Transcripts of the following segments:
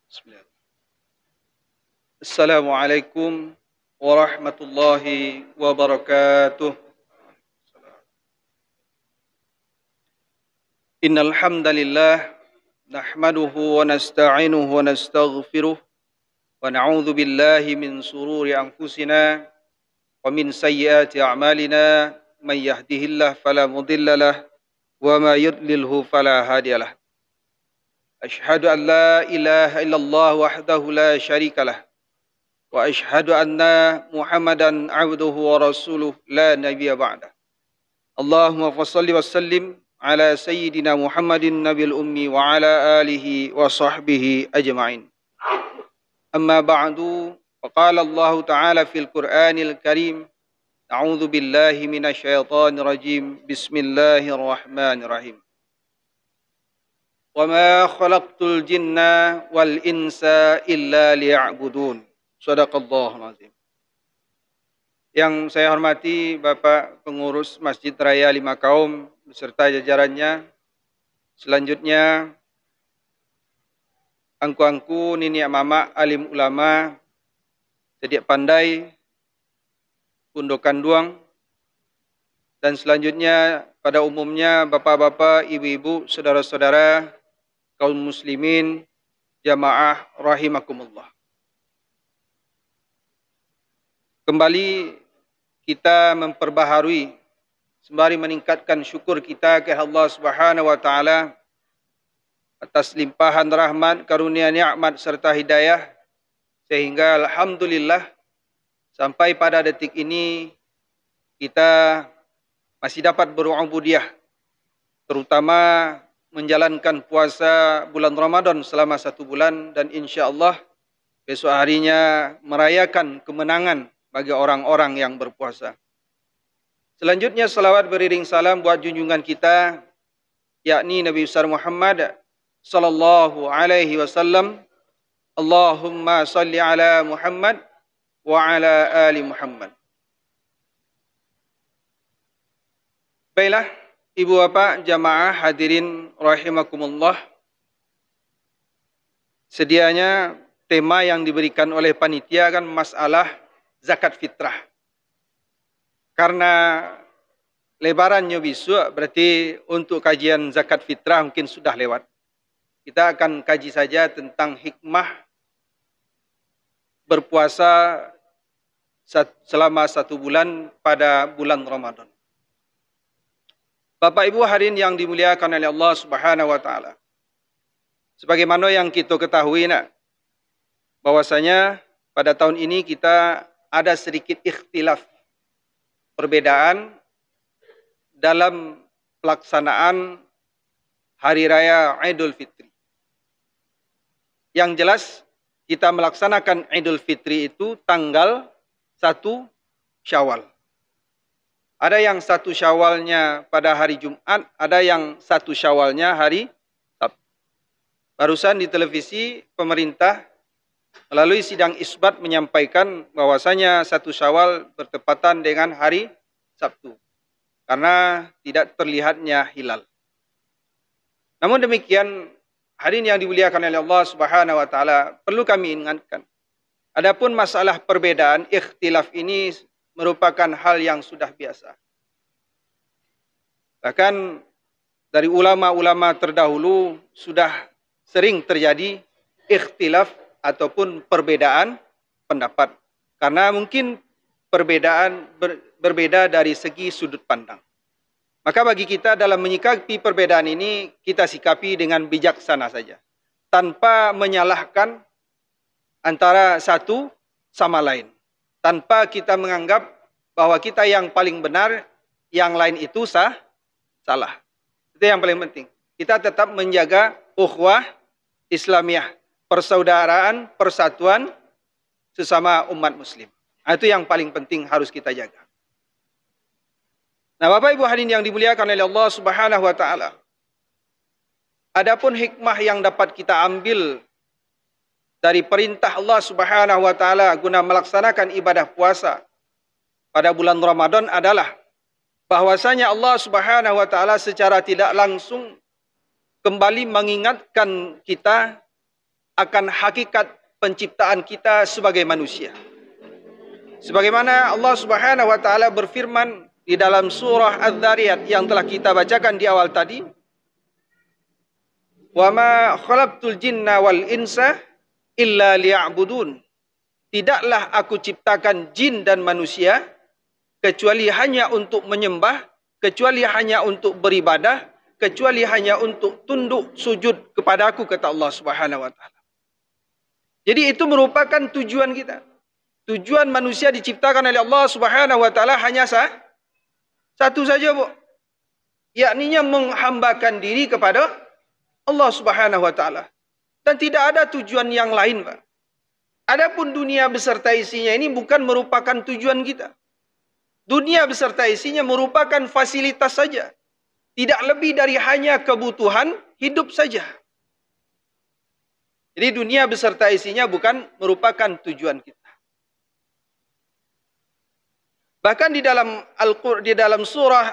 Bismillah. Assalamualaikum warahmatullahi wabarakatuh. Innal hamdalillah nahmaduhu wa nasta'inuhu wa nastaghfiruh wa na'udzu billahi min sururi anfusina wa min sayyiati a'malina may yahdihillahu fala mudilla lahu wa may yudlilhu fala hadiyalah. Asyhadu an la ilaha illallah wahdahu la syarika lah wa asyhadu anna Muhammadan abduhu wa rasuluh la nabiyya ba'dah. Allahumma fassalli wa sallim ala sayyidina Muhammadin nabil ummi wa ala alihi wa sahbihi ajma'in. Amma ba'du, faqala Allah ta'ala fil Qur'anil Karim, a'udzu billahi minasyaitonir rajim, bismillahirrahmanirrahim. Wa ma khalaqtul jinna wal insa illa liya'budun. Shadaqallahul azim. Yang saya hormati Bapak Pengurus Masjid Raya Lima Kaum beserta jajarannya. Selanjutnya angku-angku, nini mama, alim ulama, sediak pandai, pundokan duang, dan selanjutnya pada umumnya bapak-bapak, ibu-ibu, saudara-saudara, kaum muslimin, jamaah rahimakumullah. Kembali kita memperbaharui sembari meningkatkan syukur kita ke Allah Subhanahu wa taala atas limpahan rahmat, karunia, nikmat serta hidayah, sehingga alhamdulillah sampai pada detik ini kita masih dapat berubudiyah, terutama menjalankan puasa bulan Ramadan selama 1 bulan, dan insya-Allah besok harinya merayakan kemenangan bagi orang-orang yang berpuasa. Selanjutnya salawat beriring salam buat junjungan kita, yakni Nabi besar Muhammad sallallahu alaihi wasallam. Allahumma salli ala Muhammad wa ala ali Muhammad. Baiklah, ibu bapak jamaah hadirin rahimakumullah. Sedianya tema yang diberikan oleh panitia kan masalah zakat fitrah. Karena lebarannya besok, berarti untuk kajian zakat fitrah mungkin sudah lewat. Kita akan kaji saja tentang hikmah berpuasa selama 1 bulan pada bulan Ramadan. Bapak Ibu hadirin yang dimuliakan oleh Allah Subhanahu wa taala. Sebagaimana yang kita ketahui bahwasanya pada tahun ini kita ada sedikit ikhtilaf, perbedaan dalam pelaksanaan Hari Raya Idul Fitri. Yang jelas kita melaksanakan Idul Fitri itu tanggal 1 Syawal. Ada yang 1 Syawalnya pada hari Jumat, ada yang 1 Syawalnya hari Sabtu. Barusan di televisi pemerintah melalui sidang isbat menyampaikan bahwasanya 1 Syawal bertepatan dengan hari Sabtu karena tidak terlihatnya hilal. Namun demikian, hadirin yang dimuliakan oleh Allah Subhanahu wa taala, perlu kami ingatkan, adapun masalah perbedaan ikhtilaf ini merupakan hal yang sudah biasa. Bahkan dari ulama-ulama terdahulu sudah sering terjadi ikhtilaf ataupun perbedaan pendapat, karena mungkin perbedaan berbeda dari segi sudut pandang. Maka bagi kita dalam menyikapi perbedaan ini, kita sikapi dengan bijaksana saja, tanpa menyalahkan antara satu sama lain, tanpa kita menganggap bahwa kita yang paling benar, yang lain itu salah. Itu yang paling penting. Kita tetap menjaga ukhuwah Islamiyah, persaudaraan, persatuan sesama umat muslim. Itu yang paling penting harus kita jaga. Nah, Bapak Ibu hadirin yang dimuliakan oleh Allah Subhanahu wa taala, adapun hikmah yang dapat kita ambil dari perintah Allah Subhanahu wa taala guna melaksanakan ibadah puasa pada bulan Ramadan adalah bahwasanya Allah Subhanahu wa taala secara tidak langsung kembali mengingatkan kita akan hakikat penciptaan kita sebagai manusia. Sebagaimana Allah Subhanahu wa taala berfirman di dalam surah Az-Zariyat yang telah kita bacakan di awal tadi, "Wa ma khalaqtul jinna wal insa illa liya'budun." Tidaklah aku ciptakan jin dan manusia kecuali hanya untuk menyembah, kecuali hanya untuk beribadah, kecuali hanya untuk tunduk sujud kepada aku, kata Allah Subhanahu wa taala. Jadi itu merupakan tujuan kita. Tujuan manusia diciptakan oleh Allah Subhanahu wa taala hanya satu saja, Bu. Yakninya menghambakan diri kepada Allah Subhanahu wa taala. Dan tidak ada tujuan yang lain, Pak. Adapun dunia beserta isinya ini bukan merupakan tujuan kita. Dunia beserta isinya merupakan fasilitas saja. Tidak lebih dari hanya kebutuhan hidup saja. Jadi dunia beserta isinya bukan merupakan tujuan kita. Bahkan di dalam surah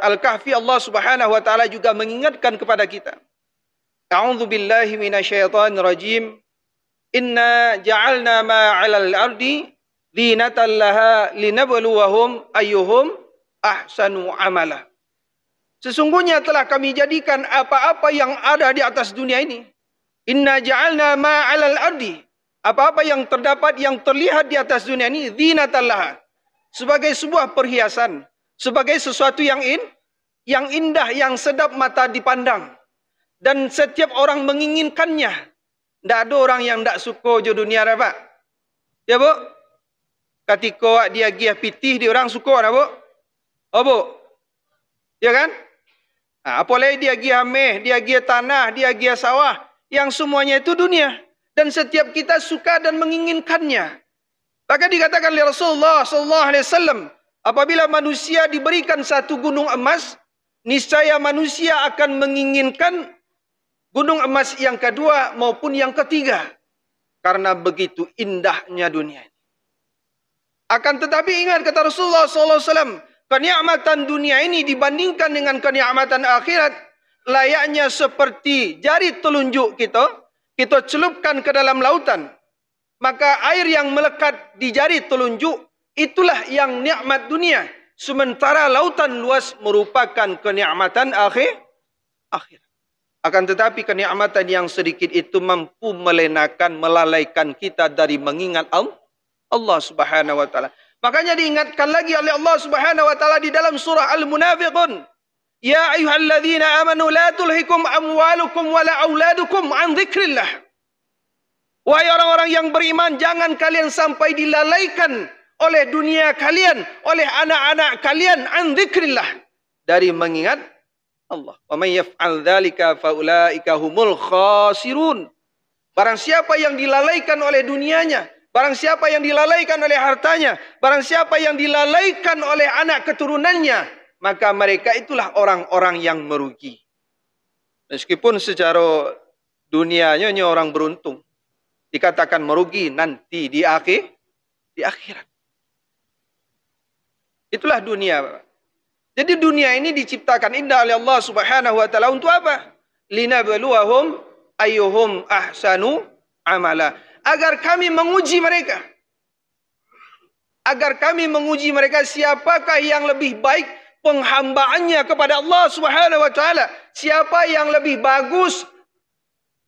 Al-Kahfi Allah Subhanahu wa taala juga mengingatkan kepada kita. A'udzu billahi minasyaitonir rajim. Inna ja'alna ma 'alal ardi zinatan laha linabluwahum ayyuhum ahsanu amala. Sesungguhnya telah kami jadikan apa-apa yang ada di atas dunia ini. Inna ja'alna ma 'alal ardi. Apa-apa yang terdapat, yang terlihat di atas dunia ini, zinatan laha. Sebagai sebuah perhiasan, sebagai sesuatu yang indah, yang sedap mata dipandang. Dan setiap orang menginginkannya. Tidak ada orang yang tidak suka je dunia, Pak. Ya, Bu? Ketika dia giah pitih, dia orang suka, tak, Bu? Oh, Bu? Ya kan? Apalagi dia giah meh, dia giah tanah, dia giah sawah. Yang semuanya itu dunia. Dan setiap kita suka dan menginginkannya. Maka dikatakan oleh Rasulullah SAW, apabila manusia diberikan satu gunung emas, niscaya manusia akan menginginkan gunung emas yang kedua maupun yang ketiga. Karena begitu indahnya dunia ini. Akan tetapi ingat kata Rasulullah SAW, kenikmatan dunia ini dibandingkan dengan kenikmatan akhirat, layaknya seperti jari telunjuk kita celupkan ke dalam lautan. Maka air yang melekat di jari telunjuk, itulah yang nikmat dunia. Sementara lautan luas merupakan kenikmatan akhirat. Akan tetapi kenikmatan yang sedikit itu mampu melalaikan kita dari mengingat Allah Subhanahu wa taala. Makanya diingatkan lagi oleh Allah Subhanahu wa taala di dalam surah Al-Munafiqun. Ya ayyuhalladzina amanu la tulhikum amwalukum wala auladukum an dzikrillah. Wahai orang-orang yang beriman, jangan kalian sampai dilalaikan oleh dunia kalian, oleh anak-anak kalian, an dzikrillah, dari mengingat Allah. Wa may yaf'al dzalika fa ulaika humul khasirun. Barang siapa yang dilalaikan oleh dunianya, barang siapa yang dilalaikan oleh hartanya, barang siapa yang dilalaikan oleh anak keturunannya, maka mereka itulah orang-orang yang merugi. Meskipun secara dunianya orang beruntung, dikatakan merugi nanti di akhirat. Itulah dunia. Jadi dunia ini diciptakan indah oleh Allah Subhanahu wa taala untuk apa? Linabluwahum ayyuhum ahsanu amala. Agar kami menguji mereka. Agar kami menguji mereka siapakah yang lebih baik penghambaannya kepada Allah Subhanahu wa taala. Siapa yang lebih bagus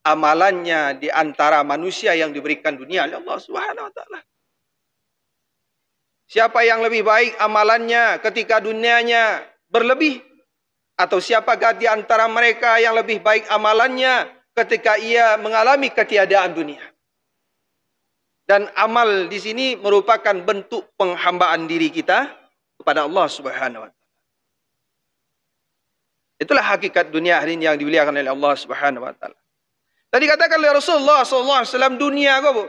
amalannya di antara manusia yang diberikan dunia oleh Allah Subhanahu wa taala. Siapa yang lebih baik amalannya ketika dunianya berlebih, atau siapakah di antara mereka yang lebih baik amalannya ketika ia mengalami ketiadaan dunia. Dan amal di sini merupakan bentuk penghambaan diri kita kepada Allah Subhanahu wa taala. Itulah hakikat dunia hari ini yang dimuliakan oleh Allah Subhanahu wa taala. Tadi katakan oleh Rasulullah SAW, dunia kau,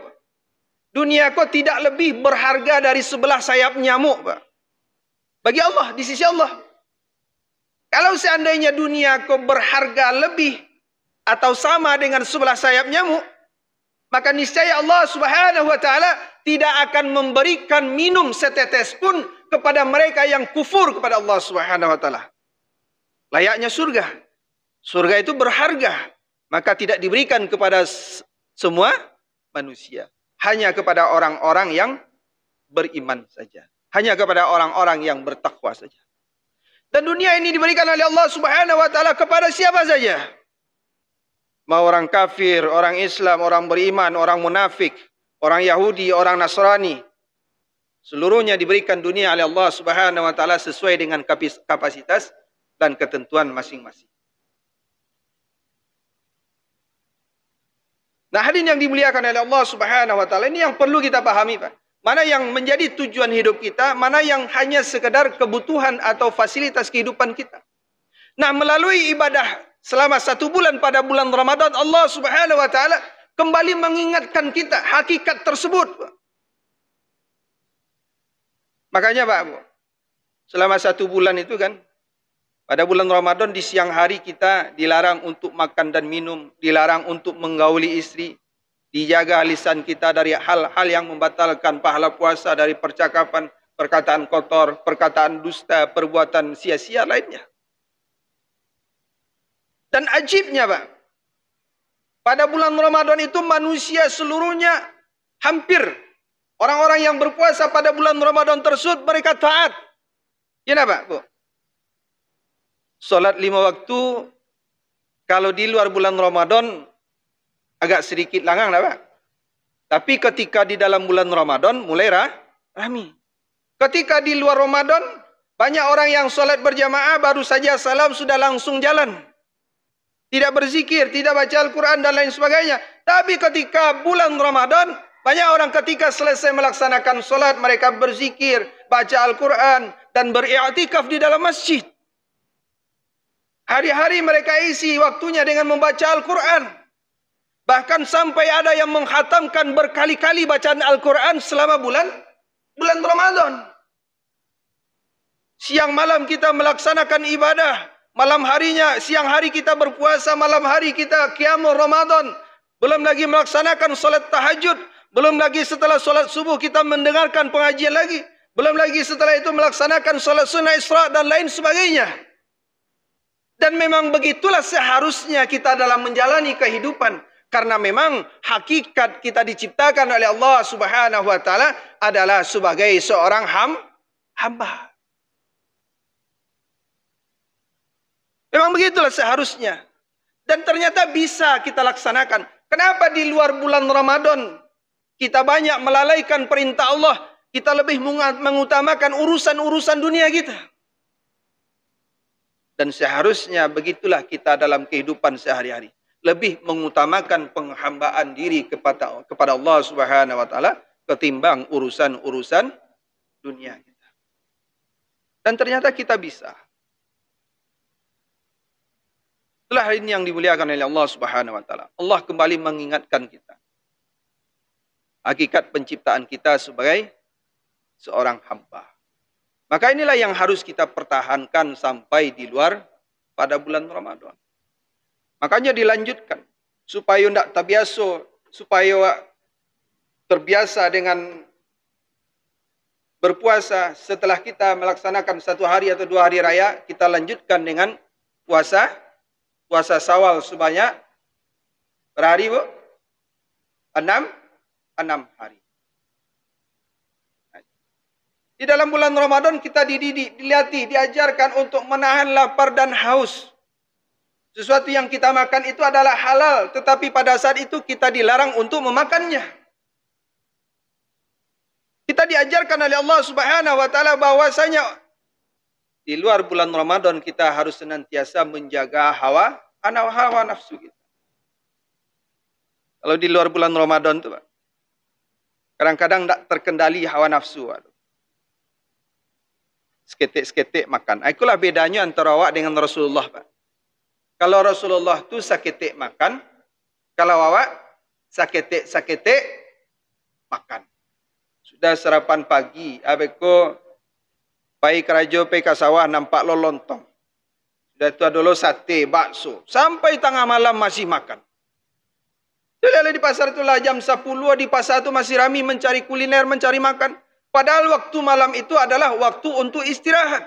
dunia kau tidak lebih berharga dari sebelah sayap nyamuk, Pak. Bagi Allah, di sisi Allah. Kalau seandainya dunia kau berharga lebih atau sama dengan sebelah sayap nyamuk, maka niscaya Allah Subhanahu wa taala tidak akan memberikan minum setetes pun kepada mereka yang kufur kepada Allah Subhanahu wa taala. Layaknya surga. Surga itu berharga. Maka tidak diberikan kepada semua manusia. Hanya kepada orang-orang yang beriman saja. Hanya kepada orang-orang yang bertakwa saja. Dan dunia ini diberikan oleh Allah Subhanahu wa taala kepada siapa saja. Mau orang kafir, orang Islam, orang beriman, orang munafik, orang Yahudi, orang Nasrani. Seluruhnya diberikan dunia oleh Allah Subhanahu wa taala sesuai dengan kapasitas dan ketentuan masing-masing. Nah, hadirin yang dimuliakan oleh Allah Subhanahu wa taala, ini yang perlu kita pahami, Pak. Mana yang menjadi tujuan hidup kita, mana yang hanya sekedar kebutuhan atau fasilitas kehidupan kita. Nah, melalui ibadah selama 1 bulan pada bulan Ramadan, Allah Subhanahu wa taala kembali mengingatkan kita hakikat tersebut. Makanya Pak, selama 1 bulan itu kan, pada bulan Ramadan di siang hari kita dilarang untuk makan dan minum, dilarang untuk menggauli istri, dijaga lisan kita dari hal-hal yang membatalkan pahala puasa, dari percakapan, perkataan kotor, perkataan dusta, perbuatan sia-sia lainnya. Dan ajibnya Pak, pada bulan Ramadan itu manusia seluruhnya hampir orang-orang yang berpuasa pada bulan Ramadan tersebut mereka taat. Ya Pak, Bu. Salat 5 waktu kalau di luar bulan Ramadan agak sedikit langang lah Pak. Tapi ketika di dalam bulan Ramadan mulai rami. Ketika di luar Ramadan banyak orang yang salat berjamaah baru saja salam sudah langsung jalan. Tidak berzikir, tidak baca Al-Quran dan lain sebagainya. Tapi ketika bulan Ramadan, banyak orang ketika selesai melaksanakan solat, mereka berzikir, baca Al-Quran, dan beriktikaf di dalam masjid. Hari-hari mereka isi waktunya dengan membaca Al-Quran. Bahkan sampai ada yang menghatamkan berkali-kali bacaan Al-Quran selama bulan Ramadan. Siang malam kita melaksanakan ibadah. Malam harinya, siang hari kita berpuasa, malam hari kita qiyamul Ramadan. Belum lagi melaksanakan solat tahajud. Belum lagi setelah solat subuh kita mendengarkan pengajian lagi. Belum lagi setelah itu melaksanakan solat sunnah Isra dan lain sebagainya. Dan memang begitulah seharusnya kita dalam menjalani kehidupan. Karena memang hakikat kita diciptakan oleh Allah Subhanahu wa taala adalah sebagai seorang hamba. Memang begitulah seharusnya. Dan ternyata bisa kita laksanakan. Kenapa di luar bulan Ramadan kita banyak melalaikan perintah Allah? Kita lebih mengutamakan urusan-urusan dunia kita. Dan seharusnya begitulah kita dalam kehidupan sehari-hari. Lebih mengutamakan penghambaan diri kepada Allah Subhanahu wa taala ketimbang urusan-urusan dunia kita. Dan ternyata kita bisa. Itulah ini yang dimuliakan oleh Allah Subhanahu wa taala. Allah kembali mengingatkan kita hakikat penciptaan kita sebagai seorang hamba. Maka inilah yang harus kita pertahankan sampai di luar pada bulan Ramadan. Makanya dilanjutkan supaya tidak terbiasa, supaya terbiasa dengan berpuasa setelah kita melaksanakan 1 hari atau 2 hari raya, kita lanjutkan dengan puasa Syawal sebanyak berhari, Bu? 6 hari. Di dalam bulan Ramadan kita dididik, dilatih, diajarkan untuk menahan lapar dan haus. Sesuatu yang kita makan itu adalah halal, tetapi pada saat itu kita dilarang untuk memakannya. Kita diajarkan oleh Allah Subhanahu wa taala bahwasanya di luar bulan Ramadan kita harus senantiasa menjaga hawa nafsu kita. Kalau di luar bulan Ramadan itu, Pak, kadang-kadang tidak terkendali hawa nafsu. Seketik-seketik makan. Itulah bedanya antara awak dengan Rasulullah, Pak. Kalau Rasulullah tu saketik makan, kalau awak saketik makan. Sudah sarapan pagi, abeko pai kerajo pai kasawah nampak lo lontong. Sudah itu dulu sate, bakso, sampai tengah malam masih makan. Lalu di pasar itulah jam 10 di pasar itu masih ramai mencari kuliner, mencari makan. Padahal waktu malam itu adalah waktu untuk istirahat.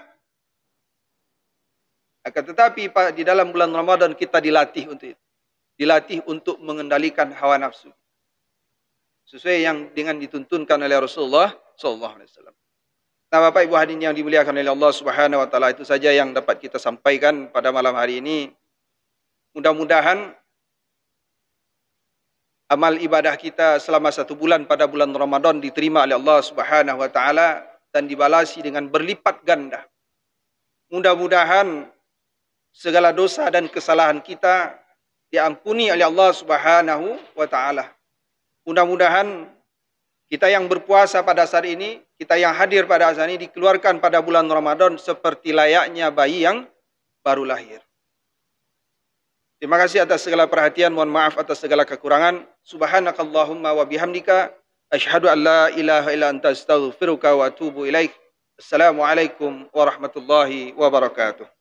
Akan tetapi Pak, di dalam bulan Ramadan kita dilatih untuk itu. Dilatih untuk mengendalikan hawa nafsu. sesuai yang dengan dituntunkan oleh Rasulullah sallallahu alaihi wasallam. Nah, Bapak Ibu hadirin yang dimuliakan oleh Allah Subhanahu wa taala, itu saja yang dapat kita sampaikan pada malam hari ini. Mudah-mudahan amal ibadah kita selama 1 bulan pada bulan Ramadan diterima oleh Allah Subhanahu wa taala dan dibalasi dengan berlipat ganda. Mudah-mudahan segala dosa dan kesalahan kita diampuni oleh Allah Subhanahu wa taala. Mudah-mudahan kita yang berpuasa pada saat ini, kita yang hadir pada saat ini dikeluarkan pada bulan Ramadan seperti layaknya bayi yang baru lahir. Terima kasih atas segala perhatian, mohon maaf atas segala kekurangan. Subhanakallahumma wa bihamdika asyhadu an la ilaha illa anta astaghfiruka wa atubu ilaik. Assalamualaikum warahmatullahi wabarakatuh.